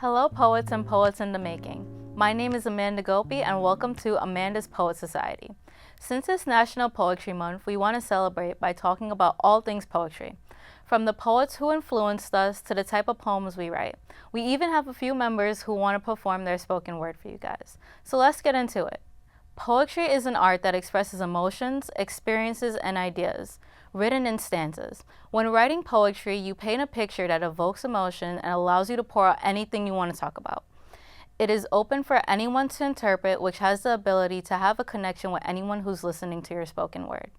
Hello, poets and poets in the making. My name is Amanda Gopie, and welcome to Amanda's Poet Society. Since it's National Poetry Month, we want to celebrate by talking about all things poetry, from the poets who influenced us to the type of poems we write. We even have a few members who want to perform their spoken word for you guys. So let's get into it. Poetry is an art that expresses emotions, experiences, and ideas, written in stanzas. When writing poetry, you paint a picture that evokes emotion and allows you to pour out anything you want to talk about. It is open for anyone to interpret, which has the ability to have a connection with anyone who's listening to your spoken word.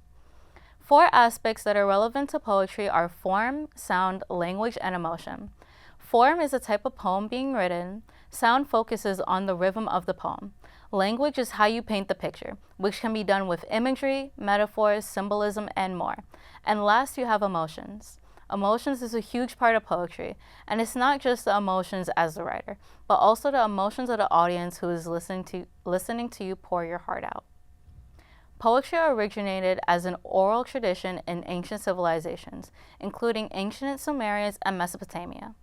4 aspects that are relevant to poetry are form, sound, language, and emotion. Form is a type of poem being written. Sound focuses on the rhythm of the poem. Language is how you paint the picture, which can be done with imagery, metaphors, symbolism, and more. And last, you have emotions. Emotions is a huge part of poetry, and it's not just the emotions as the writer, but also the emotions of the audience who is listening to you pour your heart out. Poetry originated as an oral tradition in ancient civilizations, including ancient Sumerians and Mesopotamia.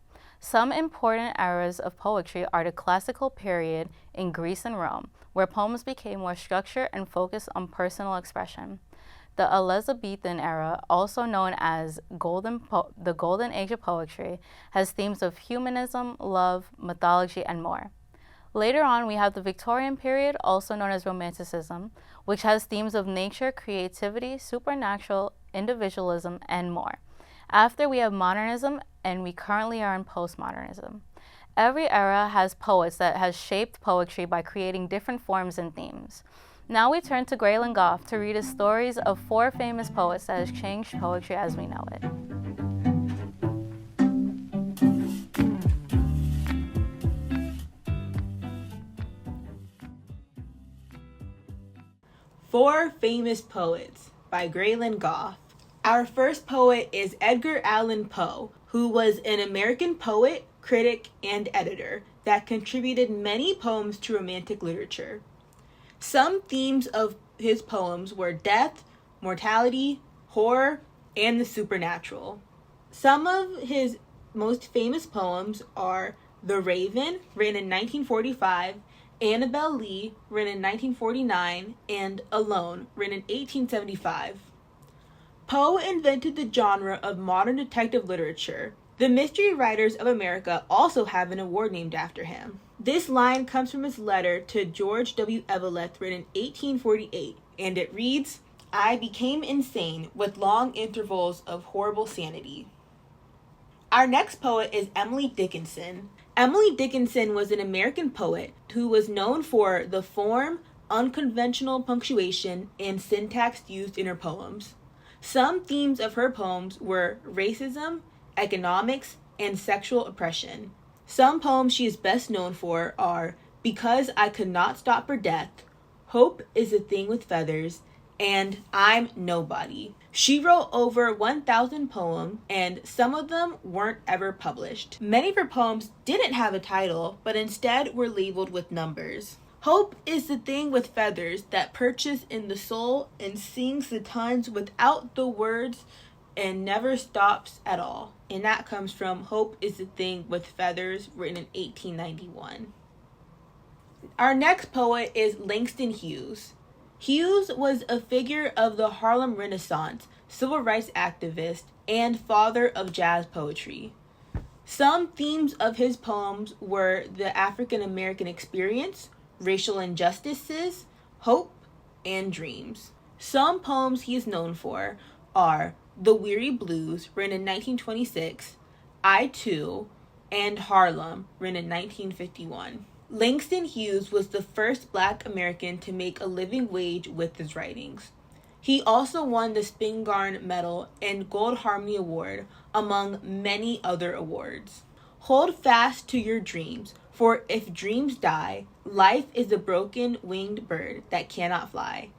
Some important eras of poetry are the classical period in Greece and Rome, where poems became more structured and focused on personal expression. The Elizabethan era, also known as the Golden Age of Poetry, has themes of humanism, love, mythology, and more. Later on, we have the Victorian period, also known as Romanticism, which has themes of nature, creativity, supernatural, individualism, and more. After, we have modernism, and we currently are in postmodernism. Every era has poets that has shaped poetry by creating different forms and themes. Now we turn to Graylin Goff to read the stories of 4 famous poets that has changed poetry as we know it. Four Famous Poets by Graylin Goff. Our first poet is Edgar Allan Poe, who was an American poet, critic, and editor that contributed many poems to romantic literature. Some themes of his poems were death, mortality, horror, and the supernatural. Some of his most famous poems are The Raven, written in 1945, Annabel Lee, written in 1949, and Alone, written in 1875. Poe invented the genre of modern detective literature. The Mystery Writers of America also have an award named after him. This line comes from his letter to George W. Eveleth, written in 1848, and it reads, "I became insane with long intervals of horrible sanity." Our next poet is Emily Dickinson. Emily Dickinson was an American poet who was known for the form, unconventional punctuation, and syntax used in her poems. Some themes of her poems were racism, economics, and sexual oppression. Some poems she is best known for are Because I Could Not Stop Her Death, Hope is a Thing with Feathers, and I'm Nobody. She wrote over 1,000 poems, and some of them weren't ever published. Many of her poems didn't have a title, but instead were labeled with numbers. Hope is the thing with feathers that perches in the soul and sings the times without the words and never stops at all. And that comes from Hope is the Thing with Feathers, written in 1891. Our next poet is Langston Hughes. Hughes was a figure of the Harlem Renaissance, civil rights activist, and father of jazz poetry. Some themes of his poems were the African American experience, racial injustices, hope, and dreams. Some poems he is known for are The Weary Blues, written in 1926, I Too, and Harlem, written in 1951. Langston Hughes was the first Black American to make a living wage with his writings. He also won the Spingarn Medal and Gold Harmony Award, among many other awards. Hold fast to your dreams, for if dreams die, life is a broken winged bird that cannot fly.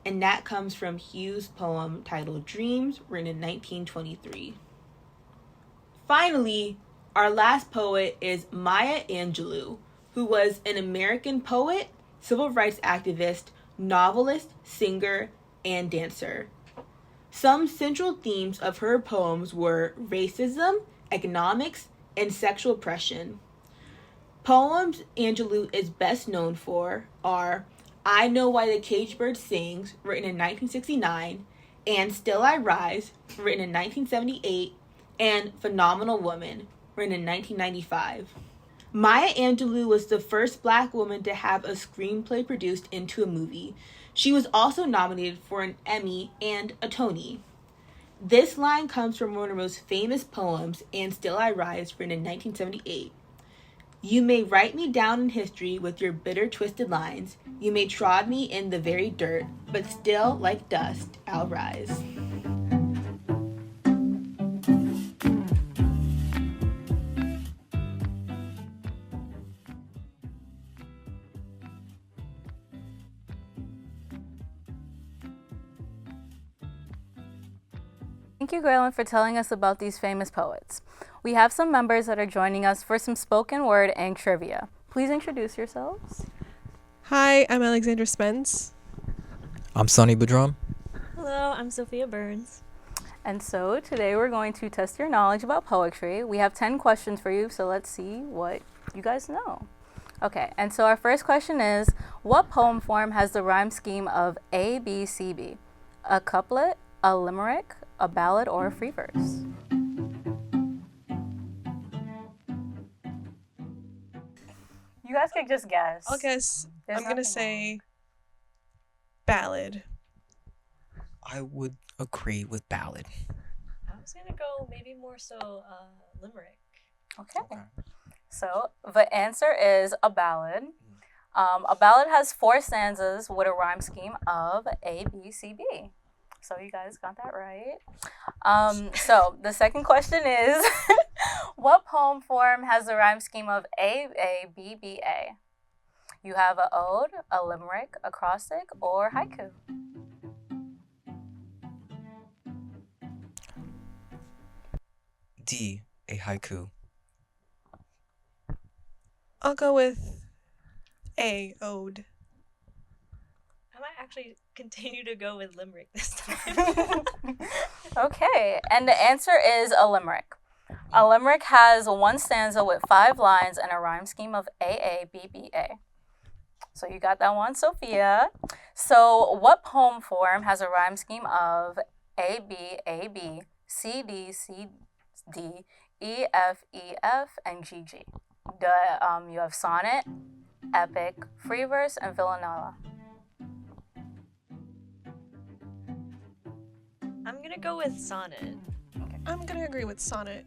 And that comes from Hughes' poem titled Dreams, written in 1923. Finally, our last poet is Maya Angelou, who was an American poet, civil rights activist, novelist, singer, and dancer. Some central themes of her poems were racism, economics, and sexual oppression. Poems Angelou is best known for are I Know Why the Caged Bird Sings, written in 1969, and Still I Rise, written in 1978, and Phenomenal Woman, written in 1995. Maya Angelou was the first Black woman to have a screenplay produced into a movie. She was also nominated for an Emmy and a Tony. This line comes from one of her most famous poems, And Still I Rise, written in 1978. You may write me down in history with your bitter, twisted lines. You may trod me in the very dirt, but still, like dust, I'll rise. Thank you, Graylin, for telling us about these famous poets. We have some members that are joining us for some spoken word and trivia. Please introduce yourselves. Hi, I'm Alexandra Spence. I'm Sonny Budhram. Hello, I'm Sophia Byrnes. And so today we're going to test your knowledge about poetry. We have 10 questions for you, so let's see what you guys know. Okay, and so our first question is, what poem form has the rhyme scheme of A, B, C, B? A couplet, a limerick, a ballad, or a free verse? You guys can just guess. I'll guess. There's I'm going to nothing say ballad. I would agree with ballad. I was gonna go maybe more so limerick. Okay. So the answer is a ballad. A ballad has 4 stanzas with a rhyme scheme of A, B, C, B. So you guys got that right. So the second question is, what poem form has the rhyme scheme of A, B, B, A? You have a ode, a limerick, acrostic, or haiku. D, a haiku. I'll go with A, ode. I might actually continue to go with limerick this time. Okay, and the answer is a limerick. A limerick has 1 stanza with 5 lines and a rhyme scheme of A, B, B, A. So you got that one, Sophia. So what poem form has a rhyme scheme of A, B, C, D, E, F, and G, G? You have sonnet, epic, free verse, and villanella. I'm gonna go with sonnet. I'm going to agree with sonnet.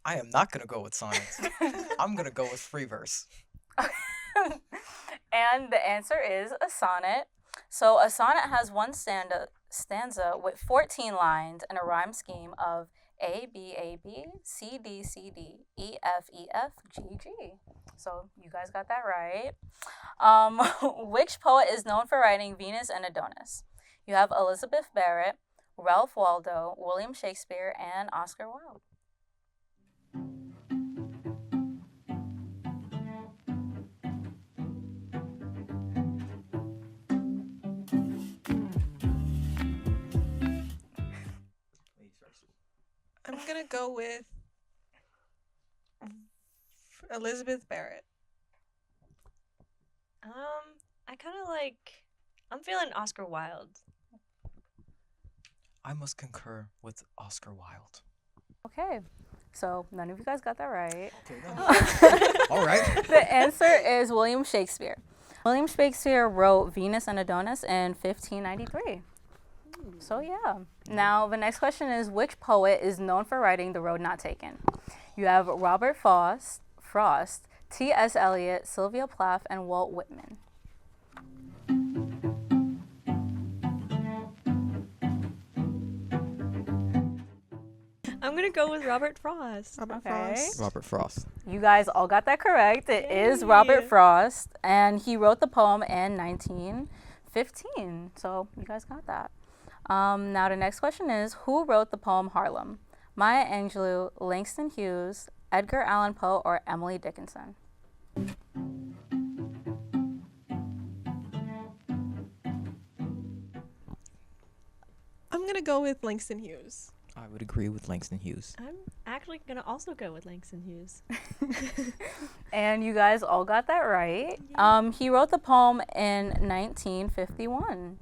I am not going to go with sonnets. I'm going to go with free verse. And the answer is a sonnet. So a sonnet has 1 stanza with 14 lines and a rhyme scheme of A, B, C, D, E, F, G, G. So you guys got that right. Which poet is known for writing Venus and Adonis? You have Elizabeth Barrett, Ralph Waldo, William Shakespeare, and Oscar Wilde. I'm going to go with Elizabeth Barrett. I kind of I'm feeling Oscar Wilde. I must concur with Oscar Wilde. Okay, so none of you guys got that right. All right. The answer is William Shakespeare. William Shakespeare wrote Venus and Adonis in 1593. So yeah. Now the next question is, which poet is known for writing The Road Not Taken? You have Robert Frost, T.S. Eliot, Sylvia Plath, and Walt Whitman. I'm gonna go with Robert Frost. Robert Frost. You guys all got that correct. It is Yay. Robert Frost, and he wrote the poem in 1915. So you guys got that. Now the next question is, who wrote the poem Harlem? Maya Angelou, Langston Hughes, Edgar Allan Poe, or Emily Dickinson? I'm going to go with Langston Hughes. I would agree with Langston Hughes. I'm actually gonna also go with Langston Hughes. And you guys all got that right. He wrote the poem in 1951.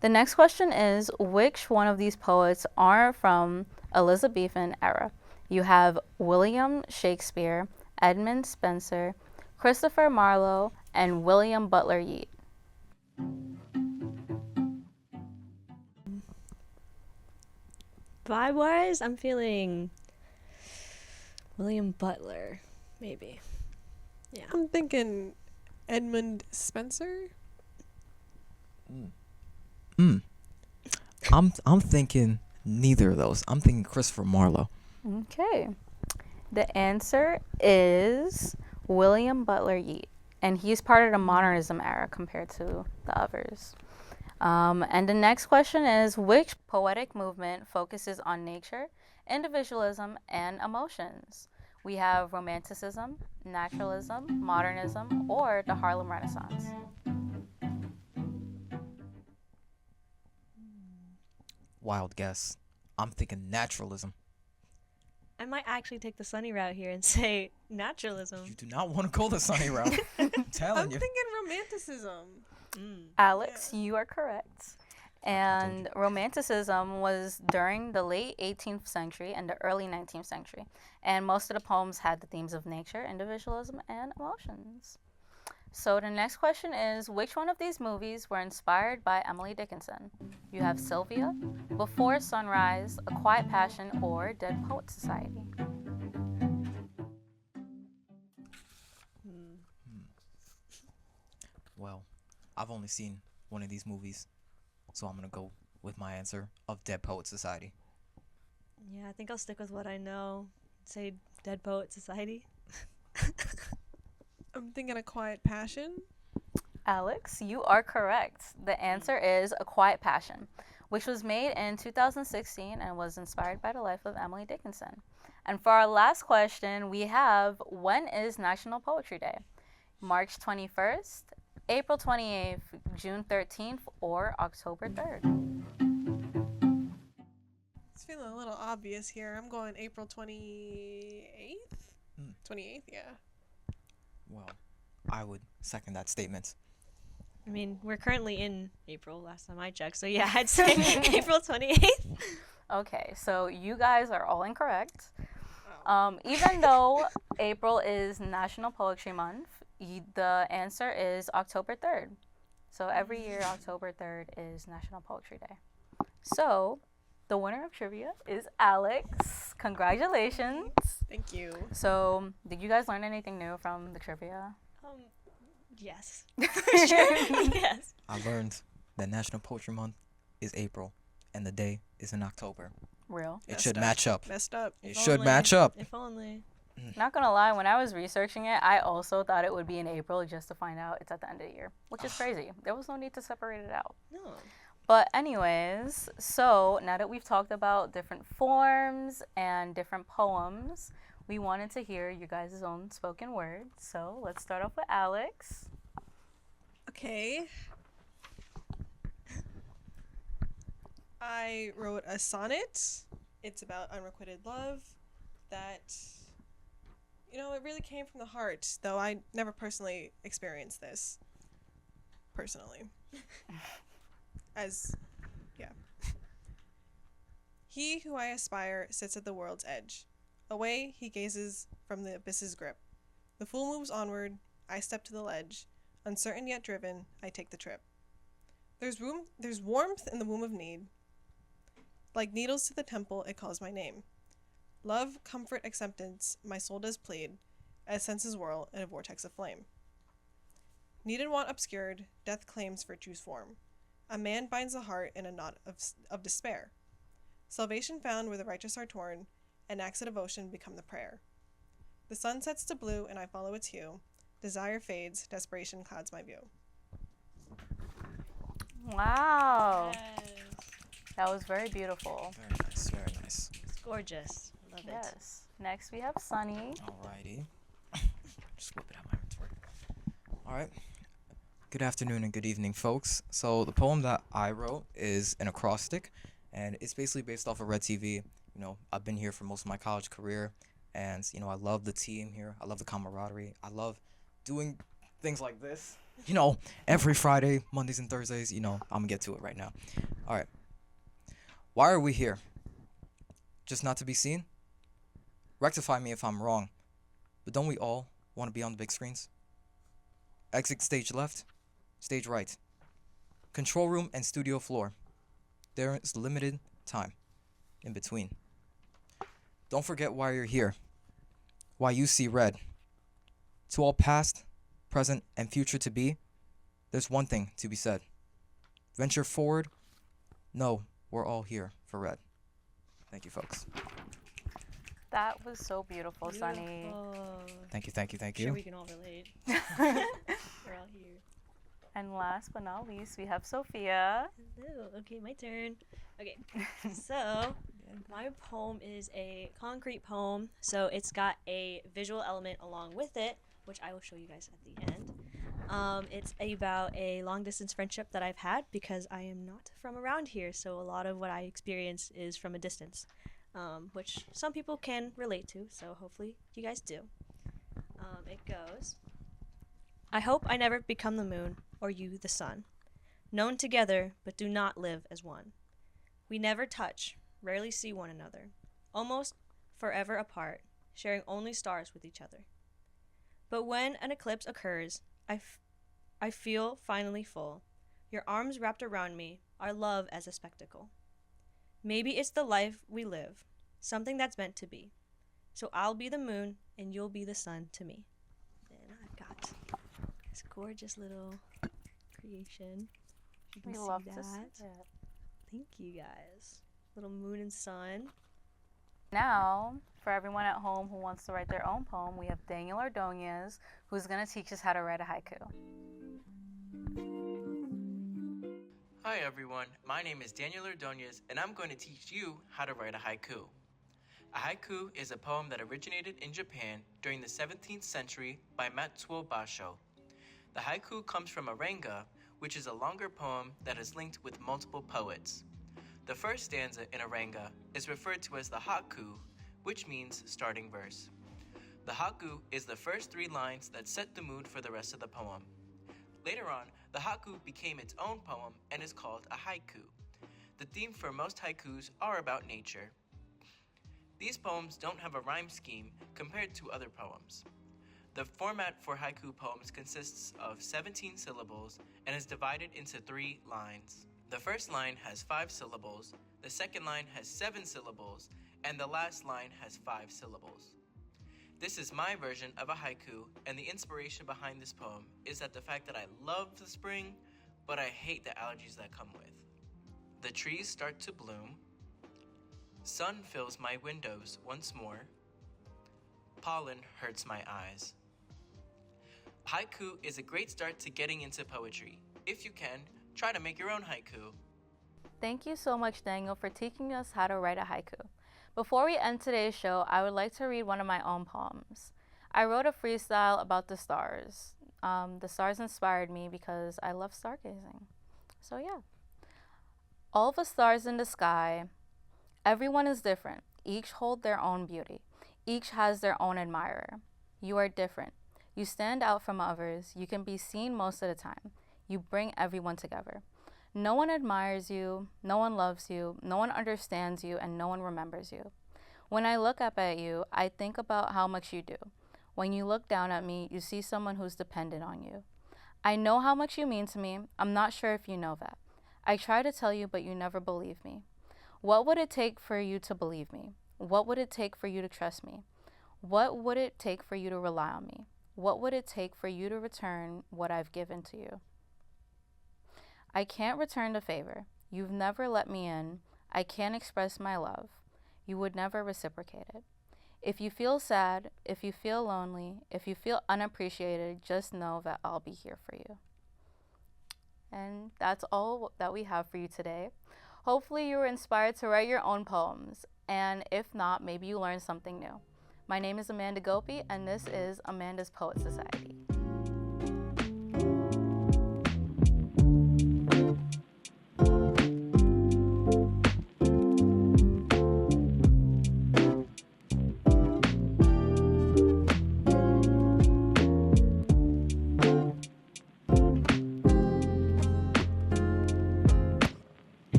The next question is, which one of these poets are from Elizabethan era? You have William Shakespeare, Edmund Spenser, Christopher Marlowe, and William Butler Yeats. Vibe-wise, I'm feeling William Butler, maybe. Yeah. I'm thinking Edmund Spencer. I'm thinking neither of those. I'm thinking Christopher Marlowe. Okay. The answer is William Butler Yeats, and he's part of the modernism era compared to the others. And the next question is, which poetic movement focuses on nature, individualism, and emotions? We have Romanticism, Naturalism, Modernism, or the Harlem Renaissance. Wild guess. I'm thinking naturalism. I might actually take the sunny route here and say naturalism. You do not want to go the sunny route. I'm telling I'm you. thinking Romanticism. Alex, you are correct. And Romanticism was during the late 18th century and the early 19th century. And most of the poems had the themes of nature, individualism, and emotions. So the next question is, which one of these movies were inspired by Emily Dickinson? You have Sylvia, Before Sunrise, A Quiet Passion, or Dead Poets Society. Well, I've only seen one of these movies, so I'm going to go with my answer of Dead Poets Society. Yeah, I think I'll stick with what I know. Say Dead Poet Society. I'm thinking A Quiet Passion. Alex, you are correct. The answer is A Quiet Passion, which was made in 2016 and was inspired by the life of Emily Dickinson. And for our last question, we have, when is National Poetry Day? March 21st, April 28th, June 13th, or October 3rd? It's feeling a little obvious here. I'm going April 28th? 28th, yeah. Well, I would second that statement. I mean, we're currently in April, last time I checked. So yeah, I'd say April 28th. Okay, so you guys are all incorrect. Even though April is National Poetry Month, the answer is October 3rd. So every year, October 3rd is National Poetry Day. So the winner of trivia is Alex. Congratulations. Thank you. So did you guys learn anything new from the trivia? Yes. Sure. Yes. I learned that National Poetry Month is April and the day is in October. Real? It should match up. Messed up. It If should only. match up. If only. Not gonna lie, when I was researching it, I also thought it would be in April just to find out it's at the end of the year, which is crazy. There was no need to separate it out. No. But anyways, so now that we've talked about different forms and different poems, we wanted to hear you guys' own spoken word. So let's start off with Alex. Okay. I wrote a sonnet. It's about unrequited love that, it really came from the heart, though I never personally experienced this. Personally. He who I aspire sits at the world's edge. Away he gazes from the abyss's grip. The fool moves onward, I step to the ledge. Uncertain yet driven, I take the trip. There's warmth in the womb of need. Like needles to the temple, it calls my name. Love, comfort, acceptance, my soul does plead, as senses whirl in a vortex of flame. Need and want obscured, death claims virtue's form. A man binds the heart in a knot of despair. Salvation found where the righteous are torn, and acts of devotion become the prayer. The sun sets to blue, and I follow its hue. Desire fades, desperation clouds my view. Wow. Yes. That was very beautiful. Very nice, very nice. It's gorgeous. I love it. Yes. Next we have Sunny. Alrighty. Just whip it out my inventory. Alright. Good afternoon and good evening, folks. So the poem that I wrote is an acrostic, and it's basically based off of WRED-TV, You know, I've been here for most of my college career, and you know, I love the team here. I love the camaraderie. I love doing things like this. You know, every Friday, Mondays and Thursdays. You know, I'm gonna get to it right now. All right. Why are we here? Just not to be seen? Rectify me if I'm wrong, but don't we all want to be on the big screens? Exit stage left, stage right. Control room and studio floor. There is limited time in between. Don't forget why you're here, why you see red. To all past, present, and future to be, there's one thing to be said. Venture forward. No, we're all here for red. Thank you, folks. That was so beautiful, Sunny. Thank you, thank you, thank Sure, you. we can all relate. We're all here. And last but not least, we have Sophia. Hello. Okay, my turn. Okay, so my poem is a concrete poem, so it's got a visual element along with it, which I will show you guys at the end. It's about a long distance friendship that I've had because I am not from around here, so a lot of what I experience is from a distance, which some people can relate to, so hopefully you guys do. It goes, I hope I never become the moon or you the sun, known together but do not live as one. We never touch, rarely see one another, almost forever apart, sharing only stars with each other. But when an eclipse occurs, I feel finally full, your arms wrapped around me, our love as a spectacle. Maybe it's the life we live, something that's meant to be. So I'll be the moon and you'll be the sun to me. And I've got this gorgeous little creation. You can We see love that. to see it. Thank you guys. Little moon and sun. Now, for everyone at home who wants to write their own poem, we have Daniel Ordonez, who's going to teach us how to write a haiku. Hi everyone, my name is Daniel Ordonez and I'm going to teach you how to write a haiku. A haiku is a poem that originated in Japan during the 17th century by Matsuo Basho. The haiku comes from a renga, which is a longer poem that is linked with multiple poets. The first stanza in a renga is referred to as the haku, which means starting verse. The haku is the first 3 lines that set the mood for the rest of the poem. Later on, the haku became its own poem and is called a haiku. The theme for most haikus are about nature. These poems don't have a rhyme scheme compared to other poems. The format for haiku poems consists of 17 syllables and is divided into 3 lines. The first line has 5 syllables, the second line has 7 syllables, and the last line has 5 syllables. This is my version of a haiku, and the inspiration behind this poem is that the fact that I love the spring, but I hate the allergies that come with. The trees start to bloom. Sun fills my windows once more. Pollen hurts my eyes. Haiku is a great start to getting into poetry. If you can, try to make your own haiku. Thank you so much, Daniel, for teaching us how to write a haiku. Before we end today's show, I would like to read one of my own poems. I wrote a freestyle about the stars. The stars inspired me because I love stargazing. So yeah. All the stars in the sky, everyone is different. Each hold their own beauty. Each has their own admirer. You are different. You stand out from others. You can be seen most of the time. You bring everyone together. No one admires you, no one loves you, no one understands you, and no one remembers you. When I look up at you, I think about how much you do. When you look down at me, you see someone who's dependent on you. I know how much you mean to me. I'm not sure if you know that. I try to tell you, but you never believe me. What would it take for you to believe me? What would it take for you to trust me? What would it take for you to rely on me? What would it take for you to return what I've given to you? I can't return the favor. You've never let me in. I can't express my love. You would never reciprocate it. If you feel sad, if you feel lonely, if you feel unappreciated, just know that I'll be here for you. And that's all that we have for you today. Hopefully you were inspired to write your own poems, and if not, maybe you learned something new. My name is Amanda Gopie, and this is Amanda's Poet Society.